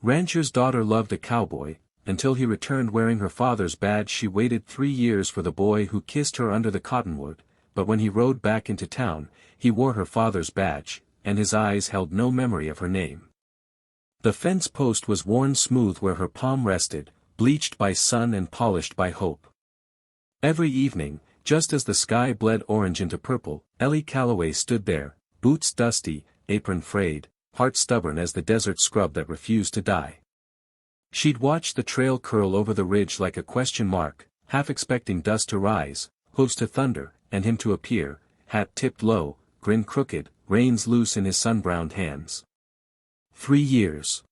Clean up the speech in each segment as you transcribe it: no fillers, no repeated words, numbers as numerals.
Rancher's daughter loved a cowboy, until he returned wearing her father's badge. She waited 3 years for the boy who kissed her under the cottonwood, but when he rode back into town, he wore her father's badge, and his eyes held no memory of her name. The fence post was worn smooth where her palm rested, bleached by sun and polished by hope. Every evening, just as the sky bled orange into purple, Ellie Calloway stood there, boots dusty, apron frayed, heart stubborn as the desert scrub that refused to die. She'd watch the trail curl over the ridge like a question mark, half expecting dust to rise, hooves to thunder, and him to appear, hat tipped low, grin crooked, reins loose in his sun-browned hands. 3 years.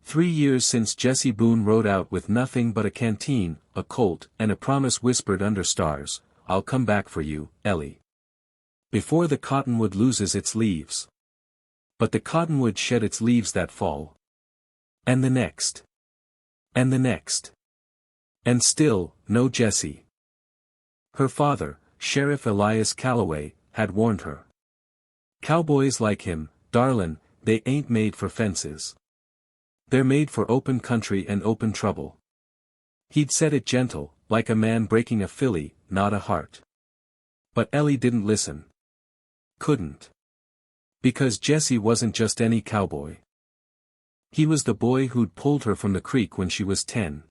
3 years since Jesse Boone rode out with nothing but a canteen, a colt, and a promise whispered under stars, "I'll come back for you, Ellie." Before the cottonwood loses its leaves. But the cottonwood shed its leaves that fall. And the next. And the next. And still, no Jesse. Her father, Sheriff Elias Calloway, had warned her. Cowboys like him, darlin', they ain't made for fences. They're made for open country and open trouble. He'd said it gentle, like a man breaking a filly, not a heart. But Ellie didn't listen. Couldn't. Because Jesse wasn't just any cowboy. He was the boy who'd pulled her from the creek when she was 10.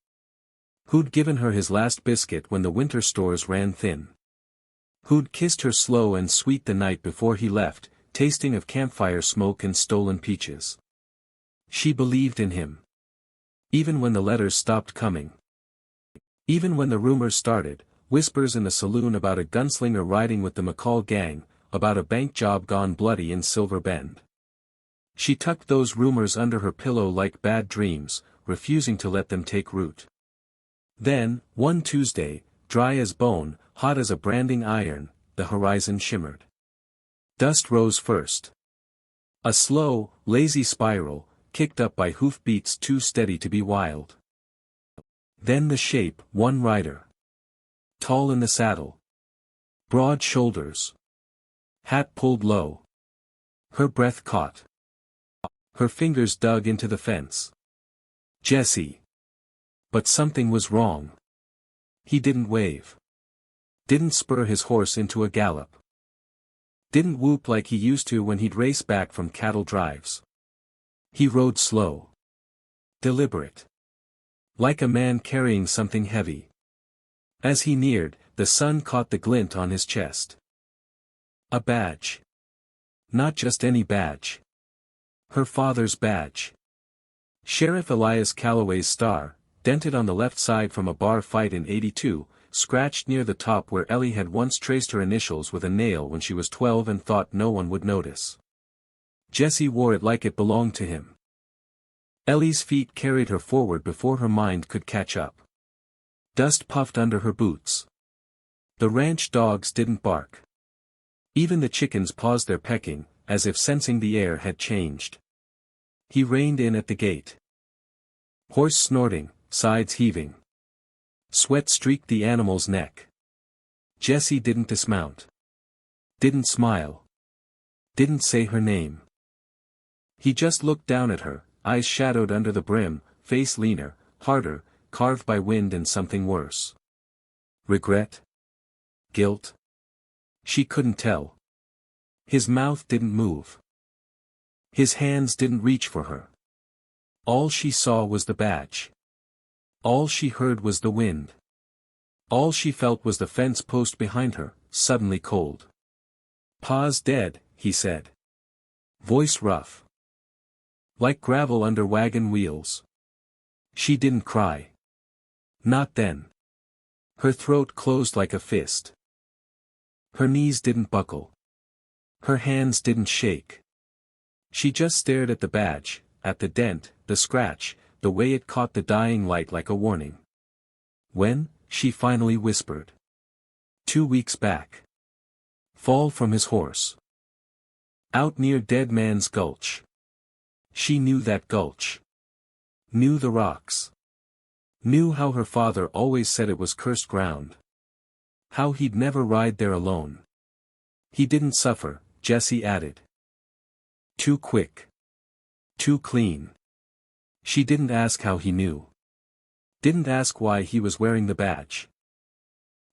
Who'd given her his last biscuit when the winter stores ran thin. Who'd kissed her slow and sweet the night before he left, tasting of campfire smoke and stolen peaches. She believed in him. Even when the letters stopped coming. Even when the rumors started, whispers in the saloon about a gunslinger riding with the McCall gang, about a bank job gone bloody in Silver Bend. She tucked those rumors under her pillow like bad dreams, refusing to let them take root. Then, one Tuesday, dry as bone, hot as a branding iron, the horizon shimmered. Dust rose first. A slow, lazy spiral, kicked up by hoofbeats too steady to be wild. Then the shape, one rider. Tall in the saddle. Broad shoulders. Hat pulled low. Her breath caught. Her fingers dug into the fence. Jesse. But something was wrong. He didn't wave. Didn't spur his horse into a gallop. Didn't whoop like he used to when he'd race back from cattle drives. He rode slow. Deliberate. Like a man carrying something heavy. As he neared, the sun caught the glint on his chest. A badge. Not just any badge. Her father's badge. Sheriff Elias Calloway's star, dented on the left side from a bar fight in '82, scratched near the top where Ellie had once traced her initials with a nail when she was 12 and thought no one would notice. Jesse wore it like it belonged to him. Ellie's feet carried her forward before her mind could catch up. Dust puffed under her boots. The ranch dogs didn't bark. Even the chickens paused their pecking, as if sensing the air had changed. He reined in at the gate. Horse snorting, sides heaving. Sweat streaked the animal's neck. Jesse didn't dismount. Didn't smile. Didn't say her name. He just looked down at her, eyes shadowed under the brim, face leaner, harder, carved by wind and something worse. Regret? Guilt? She couldn't tell. His mouth didn't move. His hands didn't reach for her. All she saw was the badge. All she heard was the wind. All she felt was the fence post behind her, suddenly cold. "Pa's dead," he said. Voice rough. Like gravel under wagon wheels. She didn't cry. Not then. Her throat closed like a fist. Her knees didn't buckle. Her hands didn't shake. She just stared at the badge, at the dent, the scratch, the way it caught the dying light like a warning. When, she finally whispered. 2 weeks back. Fall from his horse. Out near Dead Man's Gulch. She knew that gulch. Knew the rocks. Knew how her father always said it was cursed ground. How he'd never ride there alone. He didn't suffer, Jesse added. Too quick. Too clean. She didn't ask how he knew. Didn't ask why he was wearing the badge.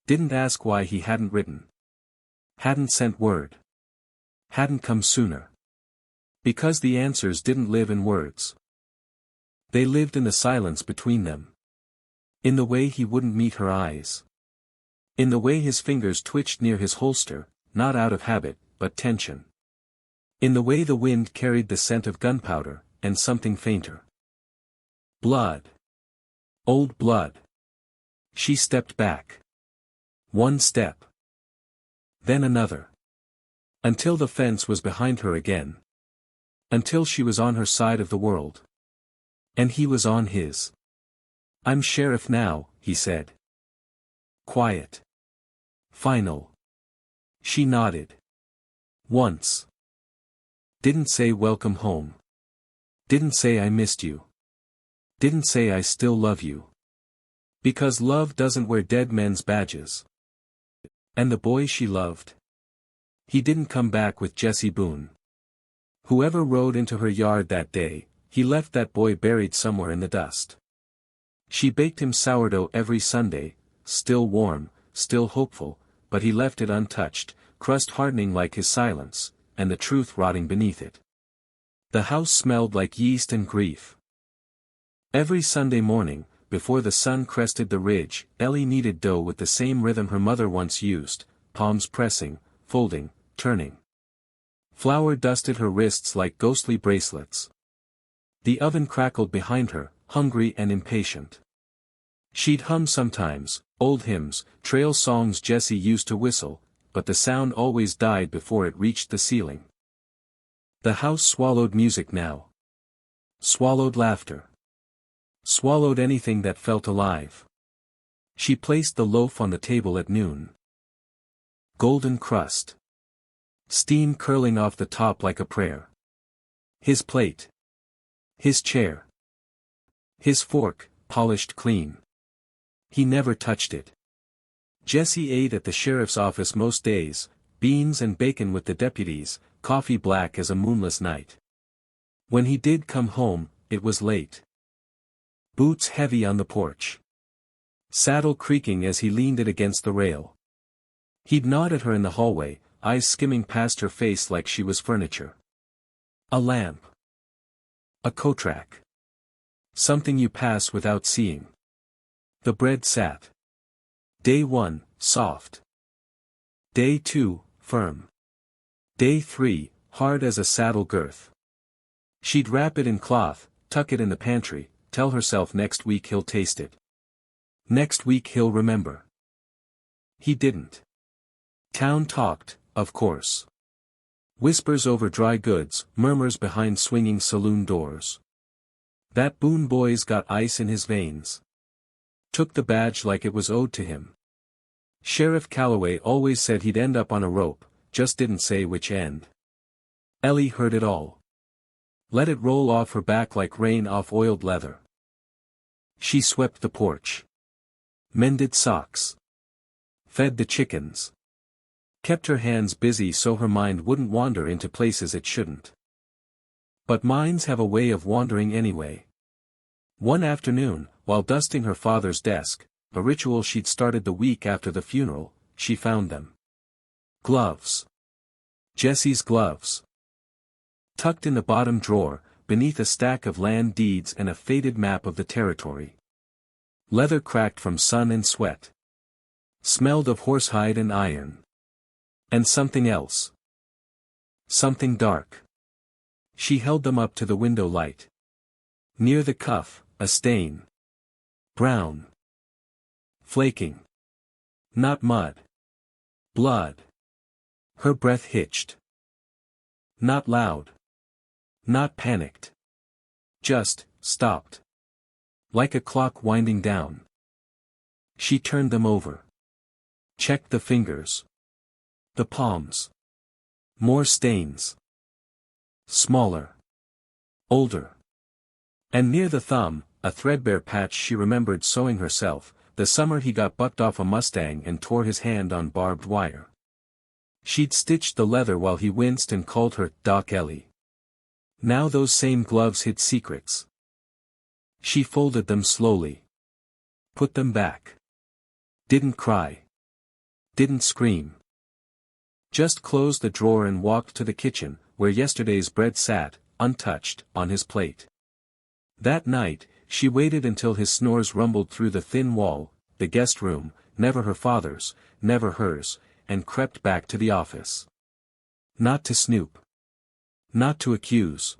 Didn't ask why he hadn't written. Hadn't sent word. Hadn't come sooner. Because the answers didn't live in words. They lived in the silence between them. In the way he wouldn't meet her eyes. In the way his fingers twitched near his holster, not out of habit, but tension. In the way the wind carried the scent of gunpowder, and something fainter. Blood. Old blood. She stepped back. One step. Then another. Until the fence was behind her again. Until she was on her side of the world. And he was on his. "I'm sheriff now," he said. Quiet. Final. She nodded. Once. Didn't say welcome home. Didn't say I missed you. Didn't say I still love you. Because love doesn't wear dead men's badges. And the boy she loved? He didn't come back with Jesse Boone. Whoever rode into her yard that day, he left that boy buried somewhere in the dust. She baked him sourdough every Sunday, still warm, still hopeful, but he left it untouched, crust hardening like his silence, and the truth rotting beneath it. The house smelled like yeast and grief. Every Sunday morning, before the sun crested the ridge, Ellie kneaded dough with the same rhythm her mother once used, palms pressing, folding, turning. Flour dusted her wrists like ghostly bracelets. The oven crackled behind her, hungry and impatient. She'd hum sometimes, old hymns, trail songs Jesse used to whistle, but the sound always died before it reached the ceiling. The house swallowed music now. Swallowed laughter. Swallowed anything that felt alive. She placed the loaf on the table at noon. Golden crust. Steam curling off the top like a prayer. His plate. His chair. His fork, polished clean. He never touched it. Jesse ate at the sheriff's office most days, beans and bacon with the deputies, coffee black as a moonless night. When he did come home, it was late. Boots heavy on the porch. Saddle creaking as he leaned it against the rail. He'd nod at her in the hallway, eyes skimming past her face like she was furniture. A lamp. A coat-rack. Something you pass without seeing. The bread sat. Day 1, soft. Day 2, firm. Day 3, hard as a saddle girth. She'd wrap it in cloth, tuck it in the pantry, tell herself next week he'll taste it. Next week he'll remember. He didn't. Town talked, of course. Whispers over dry goods, murmurs behind swinging saloon doors. That Boone boy's got ice in his veins. Took the badge like it was owed to him. Sheriff Calloway always said he'd end up on a rope, just didn't say which end. Ellie heard it all. Let it roll off her back like rain off oiled leather. She swept the porch. Mended socks. Fed the chickens. Kept her hands busy so her mind wouldn't wander into places it shouldn't. But minds have a way of wandering anyway. One afternoon, while dusting her father's desk, a ritual she'd started the week after the funeral, she found them. Gloves. Jesse's gloves. Tucked in the bottom drawer, beneath a stack of land deeds and a faded map of the territory. Leather cracked from sun and sweat. Smelled of horsehide and iron. And something else. Something dark. She held them up to the window light. Near the cuff, a stain. Brown. Flaking. Not mud. Blood. Her breath hitched. Not loud. Not panicked. Just, stopped. Like a clock winding down. She turned them over. Checked the fingers. The palms. More stains. Smaller. Older. And near the thumb, a threadbare patch she remembered sewing herself, the summer he got bucked off a Mustang and tore his hand on barbed wire. She'd stitched the leather while he winced and called her Doc Ellie. Now those same gloves hid secrets. She folded them slowly. Put them back. Didn't cry. Didn't scream. Just closed the drawer and walked to the kitchen, where yesterday's bread sat, untouched, on his plate. That night, she waited until his snores rumbled through the thin wall, the guest room, never her father's, never hers, and crept back to the office. Not to snoop. Not to accuse.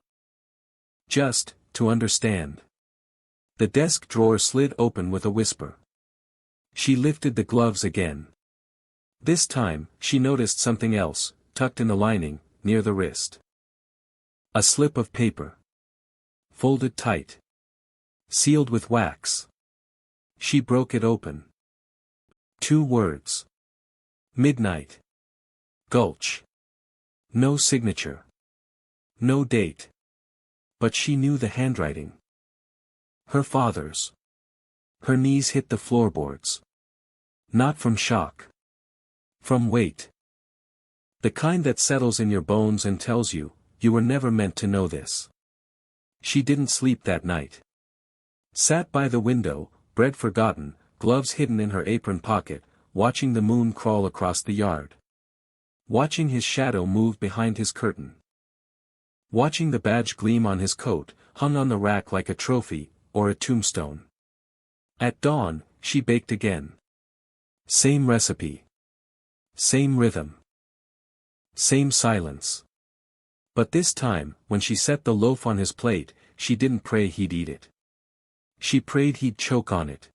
Just, to understand. The desk drawer slid open with a whisper. She lifted the gloves again. This time, she noticed something else, tucked in the lining, near the wrist. A slip of paper. Folded tight. Sealed with wax. She broke it open. 2 words. Midnight. Gulch. No signature. No date. But she knew the handwriting. Her father's. Her knees hit the floorboards. Not from shock. From weight. The kind that settles in your bones and tells you, you were never meant to know this. She didn't sleep that night. Sat by the window, bread forgotten, gloves hidden in her apron pocket, watching the moon crawl across the yard. Watching his shadow move behind his curtain. Watching the badge gleam on his coat, hung on the rack like a trophy, or a tombstone. At dawn, she baked again. Same recipe. Same rhythm. Same silence. But this time, when she set the loaf on his plate, she didn't pray he'd eat it. She prayed he'd choke on it.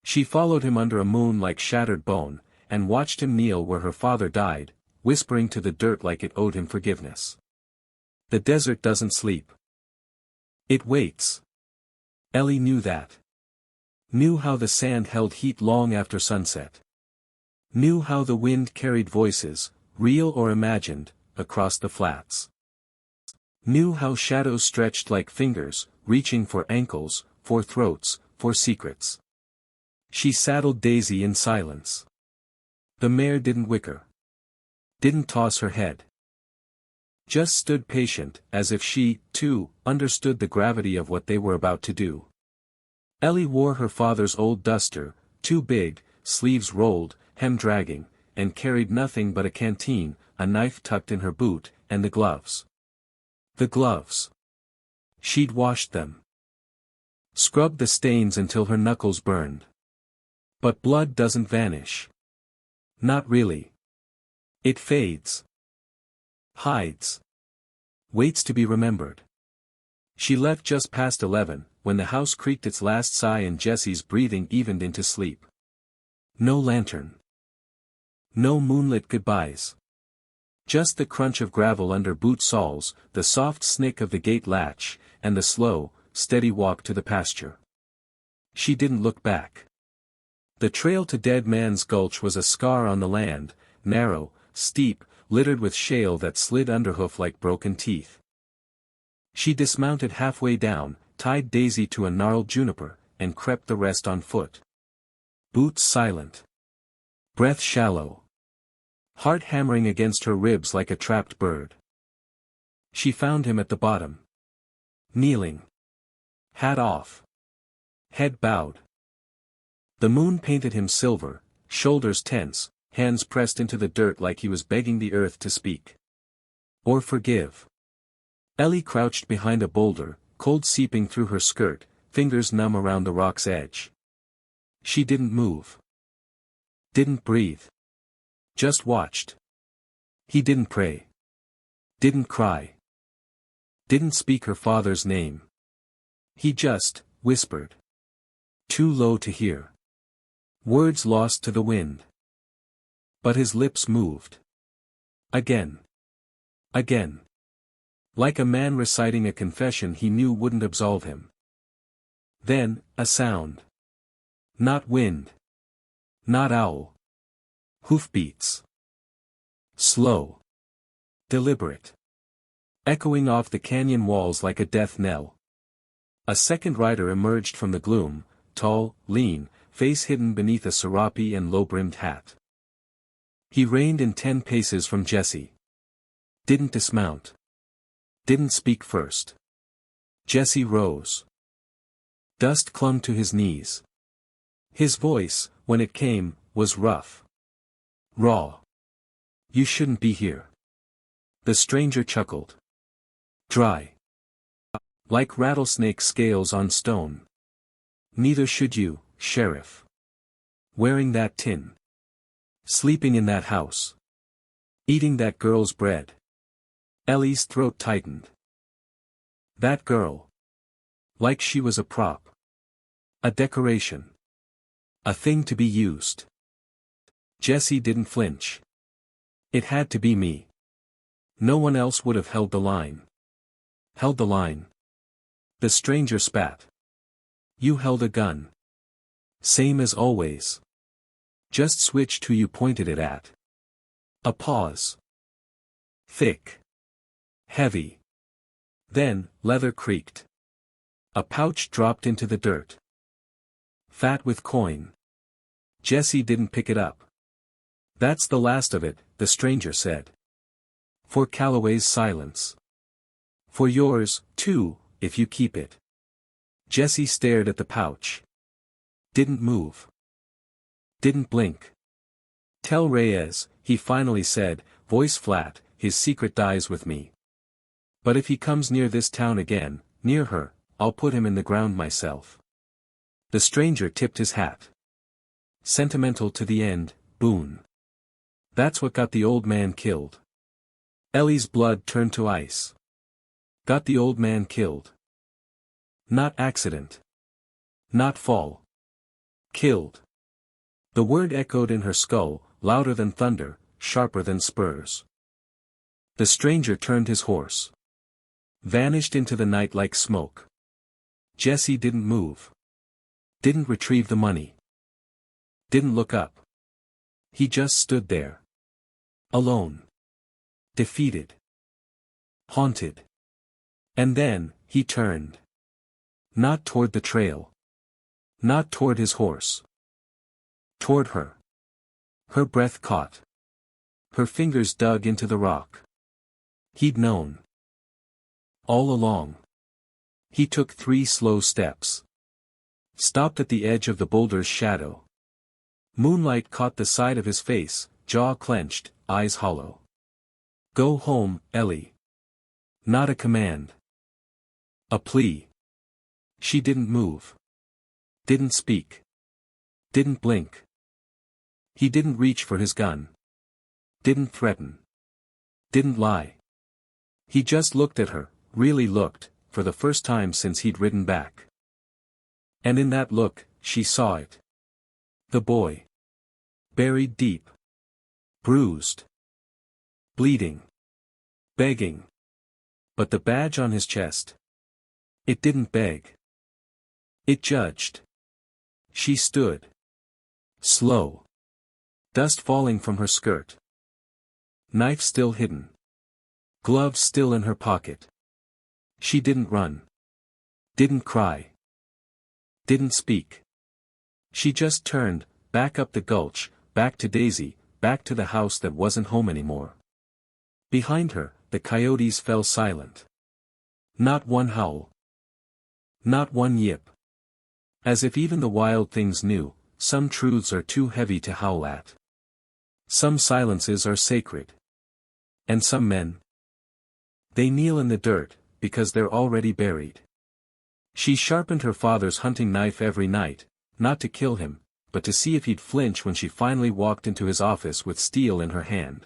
She followed him under a moon like shattered bone, and watched him kneel where her father died, whispering to the dirt like it owed him forgiveness. The desert doesn't sleep. It waits. Ellie knew that. Knew how the sand held heat long after sunset. Knew how the wind carried voices, real or imagined, across the flats. Knew how shadows stretched like fingers, reaching for ankles, for throats, for secrets. She saddled Daisy in silence. The mare didn't whicker. Didn't toss her head. Just stood patient, as if she, too, understood the gravity of what they were about to do. Ellie wore her father's old duster, too big, sleeves rolled, hem dragging, and carried nothing but a canteen, a knife tucked in her boot, and the gloves. The gloves. She'd washed them. Scrubbed the stains until her knuckles burned. But blood doesn't vanish. Not really. It fades. Hides. Waits to be remembered. She left just past 11, when the house creaked its last sigh and Jessie's breathing evened into sleep. No lantern. No moonlit goodbyes. Just the crunch of gravel under boot soles, the soft snick of the gate latch, and the slow, steady walk to the pasture. She didn't look back. The trail to Dead Man's Gulch was a scar on the land, narrow, steep, littered with shale that slid underhoof like broken teeth. She dismounted halfway down, tied Daisy to a gnarled juniper, and crept the rest on foot. Boots silent. Breath shallow. Heart hammering against her ribs like a trapped bird. She found him at the bottom. Kneeling. Hat off. Head bowed. The moon painted him silver, shoulders tense, hands pressed into the dirt like he was begging the earth to speak. Or forgive. Ellie crouched behind a boulder, cold seeping through her skirt, fingers numb around the rock's edge. She didn't move. Didn't breathe. Just watched. He didn't pray. Didn't cry. Didn't speak her father's name. He just whispered. Too low to hear. Words lost to the wind. But his lips moved. Again. Again. Like a man reciting a confession he knew wouldn't absolve him. Then, a sound. Not wind. Not owl. Hoofbeats. Slow. Deliberate. Echoing off the canyon walls like a death knell. A second rider emerged from the gloom, tall, lean, face hidden beneath a serape and low-brimmed hat. He reined in 10 paces from Jessie. Didn't dismount. Didn't speak first. Jessie rose. Dust clung to his knees. His voice, when it came, was rough. Raw. You shouldn't be here. The stranger chuckled. Dry. Like rattlesnake scales on stone. Neither should you, Sheriff. Wearing that tin. Sleeping in that house. Eating that girl's bread. Ellie's throat tightened. That girl. Like she was a prop. A decoration. A thing to be used. Jesse didn't flinch. It had to be me. No one else would have held the line. Held the line. The stranger spat. You held a gun. Same as always. Just switched who you pointed it at. A pause. Thick. Heavy. Then, leather creaked. A pouch dropped into the dirt. Fat with coin. Jesse didn't pick it up. That's the last of it, the stranger said. For Calloway's silence. For yours, too, if you keep it. Jesse stared at the pouch. Didn't move. Didn't blink. Tell Reyes, he finally said, voice flat, his secret dies with me. But if he comes near this town again, near her, I'll put him in the ground myself. The stranger tipped his hat. Sentimental to the end, Boone. That's what got the old man killed. Ellie's blood turned to ice. Got the old man killed. Not accident. Not fall. Killed. The word echoed in her skull, louder than thunder, sharper than spurs. The stranger turned his horse. Vanished into the night like smoke. Jesse didn't move. Didn't retrieve the money. Didn't look up. He just stood there. Alone. Defeated. Haunted. And then, he turned. Not toward the trail. Not toward his horse. Toward her. Her breath caught. Her fingers dug into the rock. He'd known. All along. He took 3 slow steps. Stopped at the edge of the boulder's shadow. Moonlight caught the side of his face, jaw clenched, eyes hollow. Go home, Ellie. Not a command. A plea. She didn't move. Didn't speak. Didn't blink. He didn't reach for his gun. Didn't threaten. Didn't lie. He just looked at her, really looked, for the first time since he'd ridden back. And in that look, she saw it. The boy. Buried deep. Bruised. Bleeding. Begging. But the badge on his chest. It didn't beg. It judged. She stood. Slow. Dust falling from her skirt. Knife still hidden. Gloves still in her pocket. She didn't run. Didn't cry. Didn't speak. She just turned, back up the gulch, back to Daisy, back to the house that wasn't home anymore. Behind her, the coyotes fell silent. Not one howl. Not one yip. As if even the wild things knew, some truths are too heavy to howl at. Some silences are sacred. And some men. They kneel in the dirt, because they're already buried. She sharpened her father's hunting knife every night, not to kill him, but to see if he'd flinch when she finally walked into his office with steel in her hand.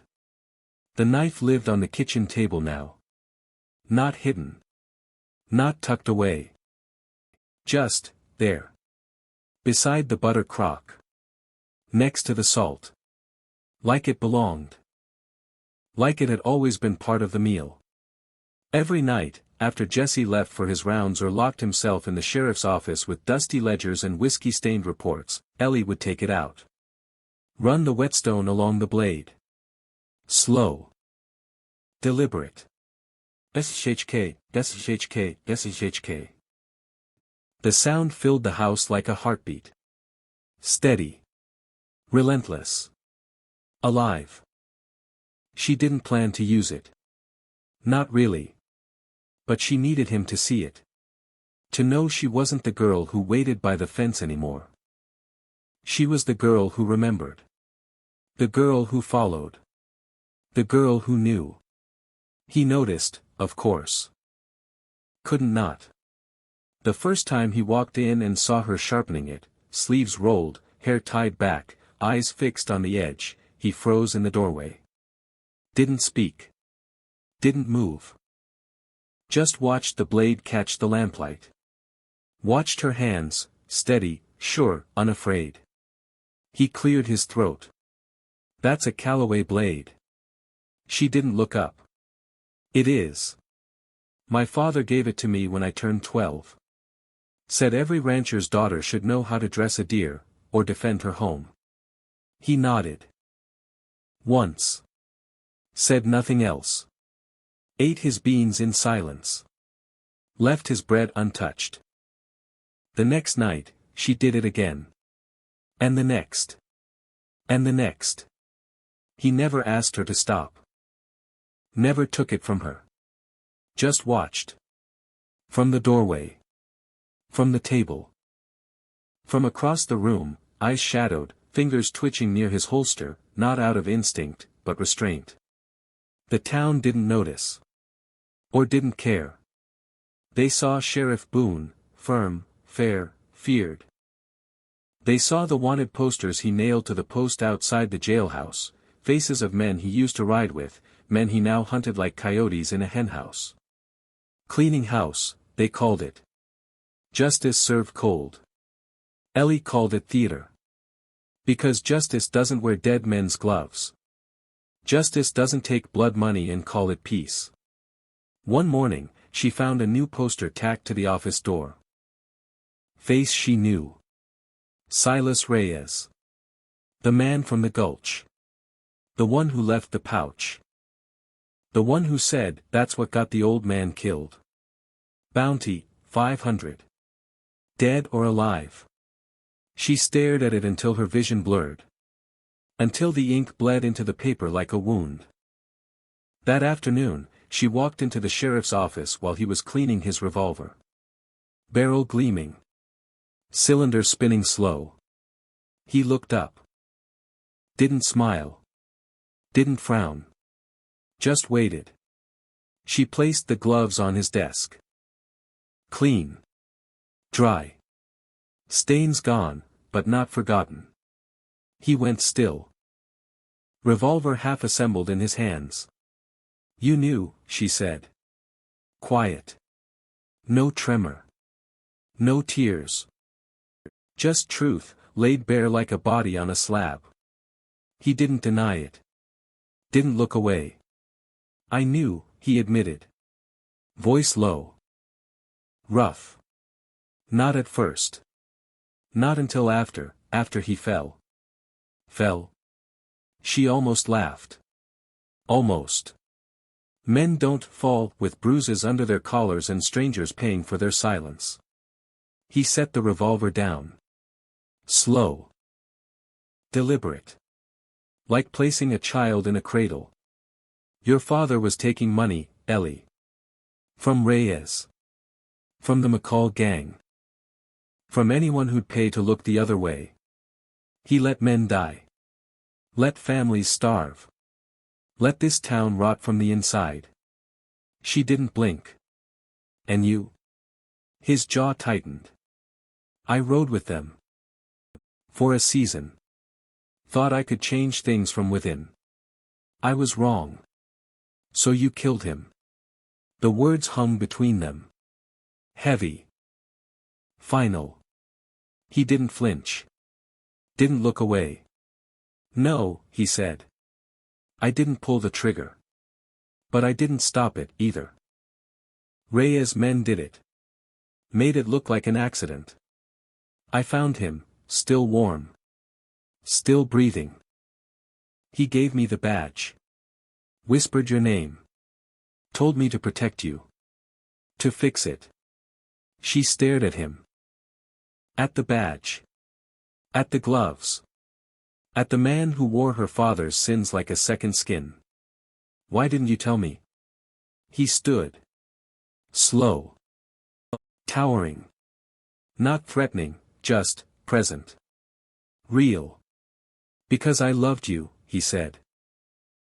The knife lived on the kitchen table now. Not hidden. Not tucked away. Just, there. Beside the butter crock. Next to the salt. Like it belonged. Like it had always been part of the meal. Every night, after Jesse left for his rounds or locked himself in the sheriff's office with dusty ledgers and whiskey-stained reports, Ellie would take it out. Run the whetstone along the blade. Slow. Deliberate. SHK, SHK, SHK. The sound filled the house like a heartbeat. Steady. Relentless. Alive. She didn't plan to use it. Not really. But she needed him to see it. To know she wasn't the girl who waited by the fence anymore. She was the girl who remembered. The girl who followed. The girl who knew. He noticed, of course. Couldn't not. The first time he walked in and saw her sharpening it, sleeves rolled, hair tied back, eyes fixed on the edge, he froze in the doorway. Didn't speak. Didn't move. Just watched the blade catch the lamplight. Watched her hands, steady, sure, unafraid. He cleared his throat. That's a Callaway blade. She didn't look up. It is. My father gave it to me when I turned 12. Said every rancher's daughter should know how to dress a deer, or defend her home. He nodded. Once. Said nothing else. Ate his beans in silence. Left his bread untouched. The next night, she did it again. And the next. And the next. He never asked her to stop. Never took it from her. Just watched. From the doorway. From the table. From across the room, eyes shadowed, fingers twitching near his holster, not out of instinct, but restraint. The town didn't notice. Or didn't care. They saw Sheriff Boone, firm, fair, feared. They saw the wanted posters he nailed to the post outside the jailhouse, faces of men he used to ride with, men he now hunted like coyotes in a henhouse. Cleaning house, they called it. Justice served cold. Ellie called it theater. Because justice doesn't wear dead men's gloves. Justice doesn't take blood money and call it peace. One morning, she found a new poster tacked to the office door. Face she knew. Silas Reyes. The man from the gulch. The one who left the pouch. The one who said, "That's what got the old man killed. Bounty, 500. Dead or alive." She stared at it until her vision blurred. Until the ink bled into the paper like a wound. That afternoon, she walked into the sheriff's office while he was cleaning his revolver. Barrel gleaming. Cylinder spinning slow. He looked up. Didn't smile. Didn't frown. Just waited. She placed the gloves on his desk. Clean. Dry. Stains gone, but not forgotten. He went still. Revolver half assembled in his hands. "You knew," she said. Quiet. No tremor. No tears. Just truth, laid bare like a body on a slab. He didn't deny it. Didn't look away. "I knew," he admitted. Voice low. Rough. Not at first. Not until after he fell. Fell. She almost laughed. Almost. Men don't fall with bruises under their collars and strangers paying for their silence. He set the revolver down. Slow. Deliberate. Like placing a child in a cradle. "Your father was taking money, Ellie. From Reyes. From the McCall gang. From anyone who'd pay to look the other way. He let men die. Let families starve. Let this town rot from the inside." She didn't blink. "And you?" His jaw tightened. "I rode with them. For a season. Thought I could change things from within. I was wrong. So you killed him." The words hung between them. Heavy. Final. He didn't flinch. Didn't look away. "No," he said. "I didn't pull the trigger. But I didn't stop it, either. Reyes' men did it. Made it look like an accident. I found him, still warm. Still breathing. He gave me the badge. Whispered your name. Told me to protect you. To fix it." She stared at him. At the badge. At the gloves. At the man who wore her father's sins like a second skin. "Why didn't you tell me?" He stood. Slow. Towering. Not threatening, just, present. Real. Because I loved you, he said.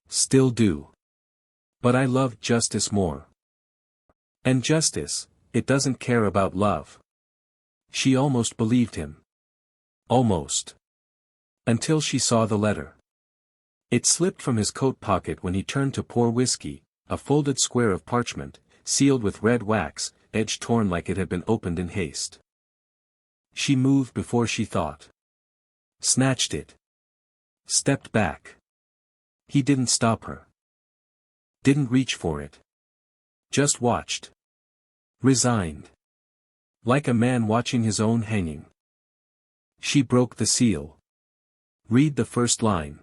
Still do. But I love justice more. And justice, it doesn't care about love. She almost believed him. Almost. Until she saw the letter. It slipped from his coat pocket when he turned to pour whiskey, a folded square of parchment, sealed with red wax, edge torn like it had been opened in haste. She moved before she thought. Snatched it. Stepped back. He didn't stop her. Didn't reach for it. Just watched. Resigned. Like a man watching his own hanging. She broke the seal. Read the first line.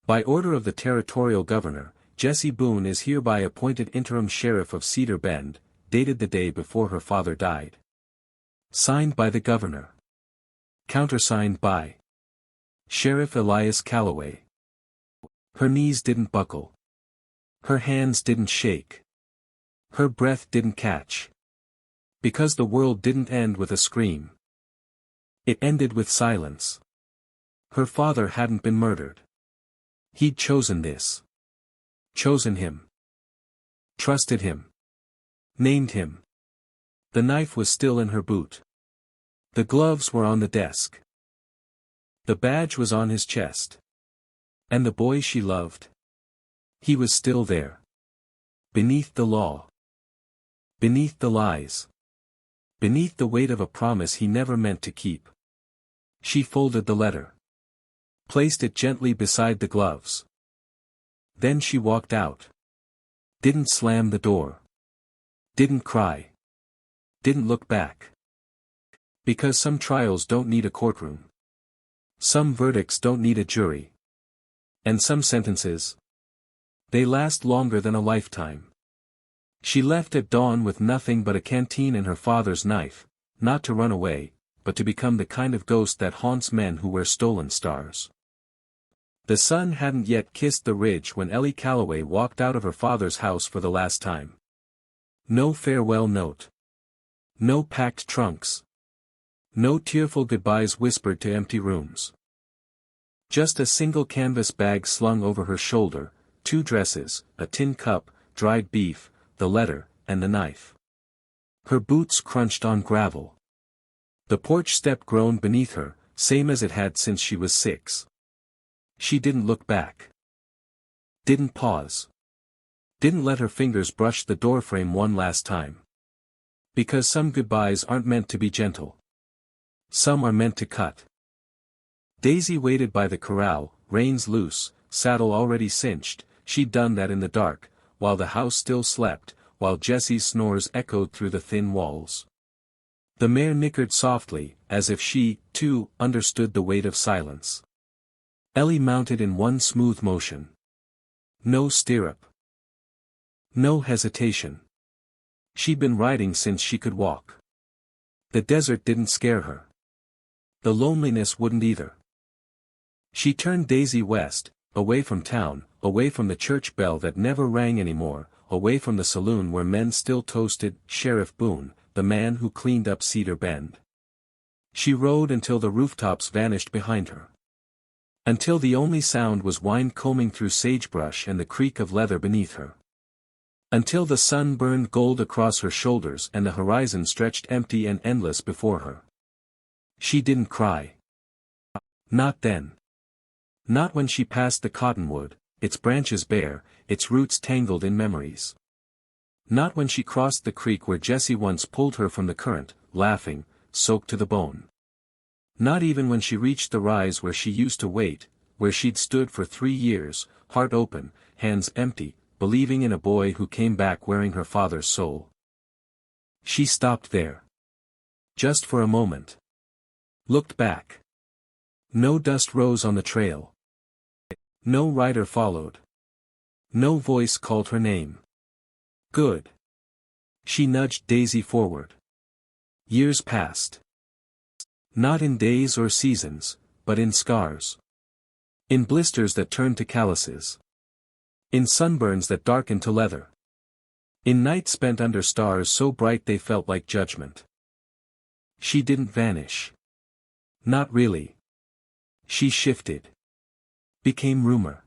By order of the territorial governor, Jessie Boone is hereby appointed interim sheriff of Cedar Bend, dated the day before her father died. Signed by the governor. Countersigned by Sheriff Elias Calloway. Her knees didn't buckle. Her hands didn't shake. Her breath didn't catch. Because the world didn't end with a scream. It ended with silence. Her father hadn't been murdered. He'd chosen this. Chosen him. Trusted him. Named him. The knife was still in her boot. The gloves were on the desk. The badge was on his chest. And the boy she loved. He was still there. Beneath the law. Beneath the lies. Beneath the weight of a promise he never meant to keep. She folded the letter. Placed it gently beside the gloves. Then she walked out. Didn't slam the door. Didn't cry. Didn't look back. Because some trials don't need a courtroom. Some verdicts don't need a jury. And some sentences, they last longer than a lifetime. She left at dawn with nothing but a canteen and her father's knife, not to run away, but to become the kind of ghost that haunts men who wear stolen stars. The sun hadn't yet kissed the ridge when Ellie Calloway walked out of her father's house for the last time. No farewell note. No packed trunks. No tearful goodbyes whispered to empty rooms. Just a single canvas bag slung over her shoulder, 2 dresses, a tin cup, dried beef, the letter, and the knife. Her boots crunched on gravel. The porch step groaned beneath her, same as it had since she was 6. She didn't look back. Didn't pause. Didn't let her fingers brush the doorframe one last time. Because some goodbyes aren't meant to be gentle. Some are meant to cut. Daisy waited by the corral, reins loose, saddle already cinched. She'd done that in the dark, while the house still slept, while Jessie's snores echoed through the thin walls. The mare nickered softly, as if she, too, understood the weight of silence. Ellie mounted in one smooth motion. No stirrup. No hesitation. She'd been riding since she could walk. The desert didn't scare her. The loneliness wouldn't either. She turned Daisy west, away from town, away from the church bell that never rang anymore, away from the saloon where men still toasted Sheriff Boone, the man who cleaned up Cedar Bend. She rode until the rooftops vanished behind her. Until the only sound was wind combing through sagebrush and the creak of leather beneath her. Until the sun burned gold across her shoulders and the horizon stretched empty and endless before her. She didn't cry. Not then. Not when she passed the cottonwood, its branches bare, its roots tangled in memories. Not when she crossed the creek where Jessie once pulled her from the current, laughing, soaked to the bone. Not even when she reached the rise where she used to wait, where she'd stood for 3 years, heart open, hands empty, believing in a boy who came back wearing her father's soul. She stopped there. Just for a moment. Looked back. No dust rose on the trail. No rider followed. No voice called her name. Good. She nudged Daisy forward. Years passed. Not in days or seasons, but in scars. In blisters that turned to calluses. In sunburns that darkened to leather. In night spent under stars so bright they felt like judgment. She didn't vanish. Not really. She shifted. Became rumor.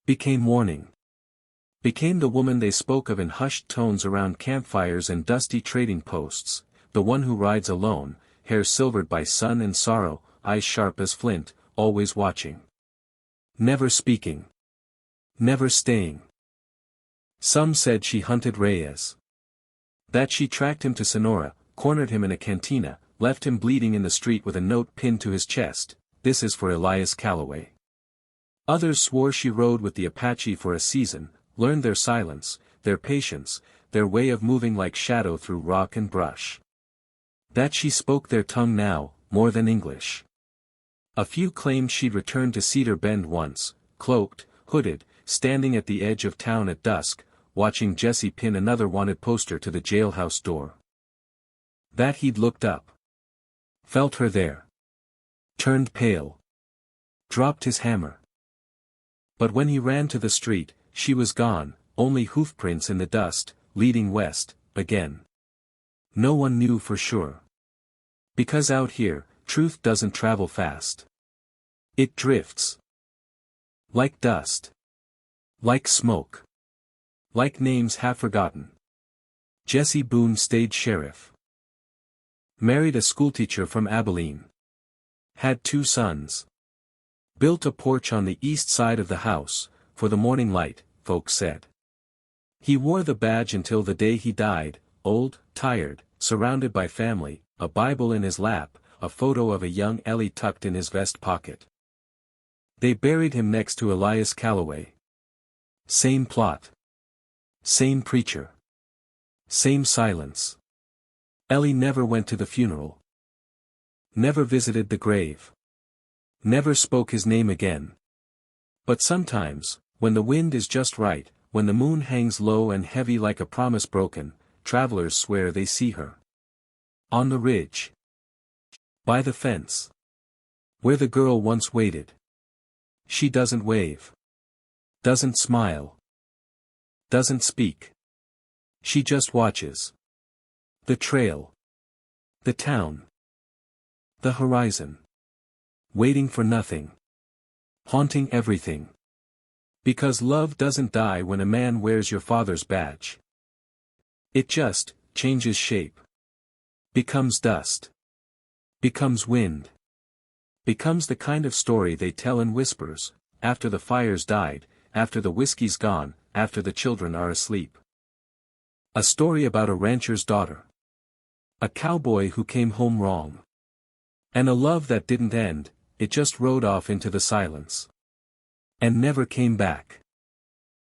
Became warning. Became the woman they spoke of in hushed tones around campfires and dusty trading posts, the one who rides alone, hair silvered by sun and sorrow, eyes sharp as flint, always watching. Never speaking. Never staying. Some said she hunted Reyes. That she tracked him to Sonora, cornered him in a cantina, left him bleeding in the street with a note pinned to his chest, "This is for Elias Calloway." Others swore she rode with the Apache for a season, learned their silence, their patience, their way of moving like shadow through rock and brush. That she spoke their tongue now, more than English. A few claimed she'd returned to Cedar Bend once, cloaked, hooded, standing at the edge of town at dusk, watching Jesse pin another wanted poster to the jailhouse door. That he'd looked up. Felt her there. Turned pale. Dropped his hammer. But when he ran to the street, she was gone, only hoofprints in the dust, leading west, again. No one knew for sure. Because out here, truth doesn't travel fast. It drifts. Like dust. Like smoke. Like names half forgotten. Jesse Boone stayed sheriff. Married a schoolteacher from Abilene. Had 2 sons. Built a porch on the east side of the house, for the morning light, folks said. He wore the badge until the day he died, old, tired, surrounded by family, a Bible in his lap, a photo of a young Ellie tucked in his vest pocket. They buried him next to Elias Calloway. Same plot. Same preacher. Same silence. Ellie never went to the funeral. Never visited the grave. Never spoke his name again. But sometimes, when the wind is just right, when the moon hangs low and heavy like a promise broken, travelers swear they see her. On the ridge. By the fence. Where the girl once waited. She doesn't wave. Doesn't smile. Doesn't speak. She just watches. The trail. The town. The horizon. Waiting for nothing. Haunting everything. Because love doesn't die when a man wears your father's badge. It just changes shape. Becomes dust. Becomes wind. Becomes the kind of story they tell in whispers, after the fire's died, after the whiskey's gone, after the children are asleep. A story about a rancher's daughter. A cowboy who came home wrong. And a love that didn't end, it just rode off into the silence. And never came back.